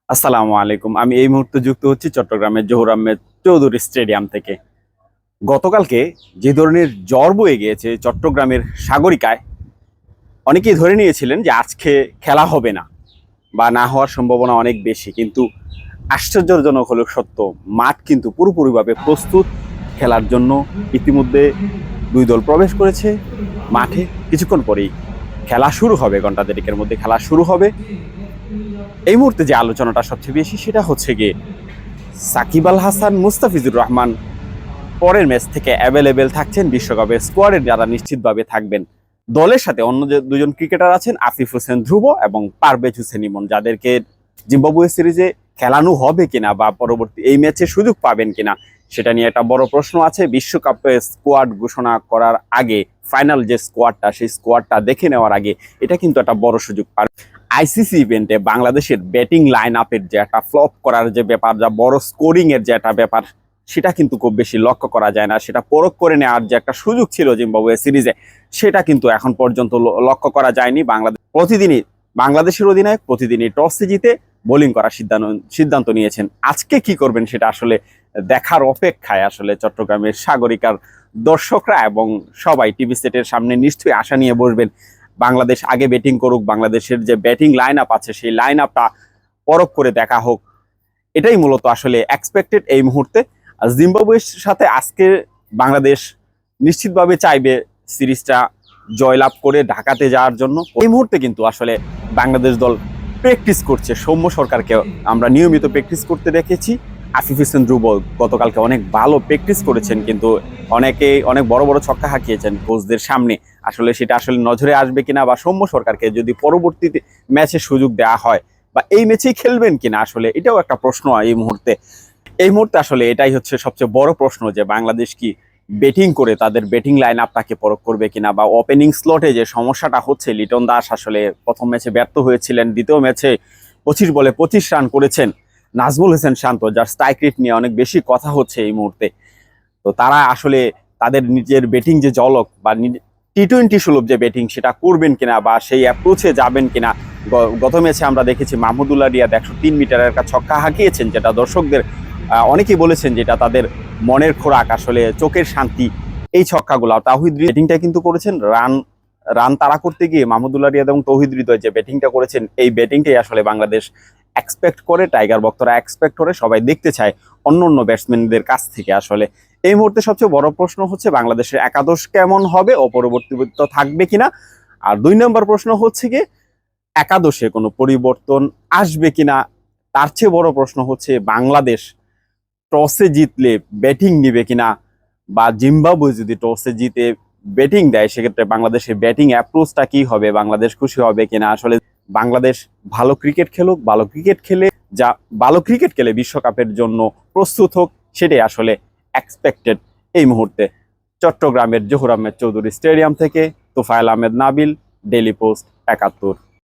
আসসালামু আলাইকুম। আমি এই মুহূর্তে যুক্ত হচ্ছি চট্টগ্রামের জহুর আহমেদ চৌধুরী স্টেডিয়াম থেকে। গতকালকে যে ধরনের ঝড় বয়ে গিয়েছে চট্টগ্রামের সাগরিকায়, অনেকেই ধরে নিয়েছিলেন যে আজকে খেলা হবে না বা না হওয়ার সম্ভাবনা অনেক বেশি। কিন্তু আশ্চর্যজনক হলেও সত্য, মাঠ কিন্তু পুরোপুরিভাবে প্রস্তুত খেলার জন্য। ইতিমধ্যে দুই দল প্রবেশ করেছে মাঠে। কিছুক্ষণ পরেই খেলা শুরু হবে, ঘন্টা দেড়েকের মধ্যে খেলা শুরু হবে। এই মুহূর্তে যে আলোচনাটা সবচেয়ে বেশি সেটা হচ্ছে গিয়ে সাকিব আল হাসান, মুস্তাফিজুর রহমান পরের ম্যাচ থেকে অ্যাভেলেবেল থাকছেন, বিশ্বকাপের স্কোয়াডে যারা নিশ্চিতভাবে থাকবেন। দলের সাথে অন্য যে দুজন ক্রিকেটার আছেন, আফিফ হোসেন ধ্রুব এবং পারভেজ হোসেন ইমন, যাদেরকে জিম্বাবুয়ে সিরিজে খেলানো হবে কিনা বা পরবর্তী এই ম্যাচে সুযোগ পাবেন কিনা সেটা নিয়ে একটা বড় প্রশ্ন আছে। বিশ্বকাপে স্কোয়াড ঘোষণা করার আগে, ফাইনাল যে স্কোয়াডটা, সেই স্কোয়াডটা দেখে নেওয়ার আগে এটা কিন্তু একটা বড় সুযোগ। আইসিসি ইভেন্টে বাংলাদেশের ব্যাটিং লাইন আপের যে একটা ফ্লপ করার যে ব্যাপার, যা বড় স্কোরিং এর যে একটা ব্যাপার, সেটা কিন্তু খুব বেশি লক্ষ্য করা যায় না। সেটা পরখ করে নেওয়ার যে একটা সুযোগ ছিল জিম্বাবুয়ে সিরিজে, সেটা কিন্তু এখন পর্যন্ত লক্ষ্য করা যায়নি। বাংলাদেশের অধিনায়ক প্রতিদিনই টসে জিতে বোলিং করার সিদ্ধান্ত নিয়েছেন। আজকে কি করবেন সেটা আসলে দেখার অপেক্ষায় আসলে চট্টগ্রামের সাগরিকার দর্শকরা এবং সবাই টিভি সেটের সামনে নিশ্চয়ই আশা নিয়ে বসবেন। বাংলাদেশ আগে ব্যাটিং করুক, বাংলাদেশের যে ব্যাটিং লাইন আপ আছে সেই লাইন আপটা পরখ করে দেখা হোক, এটাই মূলত আসলে এক্সপেক্টেড এই মুহূর্তে। জিম্বাবুয়ের সাথে আজকে বাংলাদেশ নিশ্চিতভাবে চাইবে সিরিজটা জয়লাভ করে ঢাকাতে যাওয়ার জন্য। এই মুহূর্তে কিন্তু আসলে বাংলাদেশ দল প্র্যাকটিস করছে। সৌম্য সরকারকে আমরা নিয়মিত প্র্যাকটিস করতে দেখেছি। আফিফ হোসেন ধ্রুব গতকালকে অনেক ভালো প্র্যাকটিস করেছেন, কিন্তু অনেক বড় বড় ছক্কা হাঁকিয়েছেন কোচদের সামনে। আসলে সেটা আসলে নজরে আসবে কিনা, বা সৌম্য সরকারকে যদি পরবর্তীতে ম্যাচে সুযোগ দেওয়া হয় বা এই ম্যাচেই খেলবেন কিনা, আসলে এটাও একটা প্রশ্ন এই মুহূর্তে আসলে এটাই হচ্ছে সবচেয়ে বড় প্রশ্ন, যে বাংলাদেশ কি ব্যাটিং করে তাদের ব্যাটিং লাইন আপটাকে পরখ করবে কিনা, বা ওপেনিং স্লটে যে সমস্যাটা হচ্ছে। লিটন দাস আসলে প্রথম ম্যাচে ব্যর্থ হয়েছিলেন, দ্বিতীয় ম্যাচে 25 বলে 25 রান করেছেন। নাজমুল হোসেন শান্ত, যার স্ট্রাইক রেট নিয়ে অনেক বেশি কথা হচ্ছে এই মুহূর্তে, তো তারা আসলে তাদের নিজের ব্যাটিং যে ঝলক বা টি-20 সুলভ যে ব্যাটিং সেটা করবেন কিনা বা সেই অ্যাপ্রোচে যাবেন কিনা। গত ম্যাচে আমরা দেখেছি মাহমুদুল্লাহ রিয়াদ 103 মিটারের একটা ছক্কা হাঁকিয়েছেন, যেটা দর্শকদের অনেকেই বলেছেন যেটা তাদের মনের খোরাক, আসলে চোখের শান্তি এই ছক্কাগুলো। তাওহিদ ব্যাটিংটা কিন্তু করেছেন, রান রান তাড়া করতে গিয়ে মাহমুদুল্লাহ রিয়াদ এবং তৌহিদ হৃদয় যে ব্যাটিংটা করেছেন, এই ব্যাটিংটাই আসলে বাংলাদেশ এক্সপেক্ট করে, টাইগার ভক্তরা এক্সপেক্ট করে, সবাই দেখতে চায় অন্য অন্য ব্যাটসম্যানদের কাছ থেকে। আসলে এই মুহূর্তে সবচেয়ে বড় প্রশ্ন হচ্ছে বাংলাদেশের একাদশ কেমন হবে ও পরবর্তীতে থাকবে কিনা। আর 2 নম্বর প্রশ্ন হচ্ছে গিয়ে একাদশে কোনো পরিবর্তন আসবে কিনা। তার চেয়ে বড় প্রশ্ন হচ্ছে বাংলাদেশ টসে জিতলে ব্যাটিং নিবে কিনা, বা জিম্বাবুয়ে যদি টসে জিতে ব্যাটিং দেয় সেক্ষেত্রে বাংলাদেশের ব্যাটিং অ্যাপ্রোচটা কি হবে, বাংলাদেশ খুশি হবে কিনা। আসলে বাংলাদেশ ভালো ক্রিকেট খেলুক, ভালো ক্রিকেট খেলে বিশ্বকাপের জন্য প্রস্তুত হোক, সেটাই আসলে এক্সপেক্টেড এই মুহূর্তে। চট্টগ্রামের জহুর আহমেদ চৌধুরী স্টেডিয়াম থেকে তোফায়েল আহমেদ নাবিল, ডেইলি পোস্ট 71।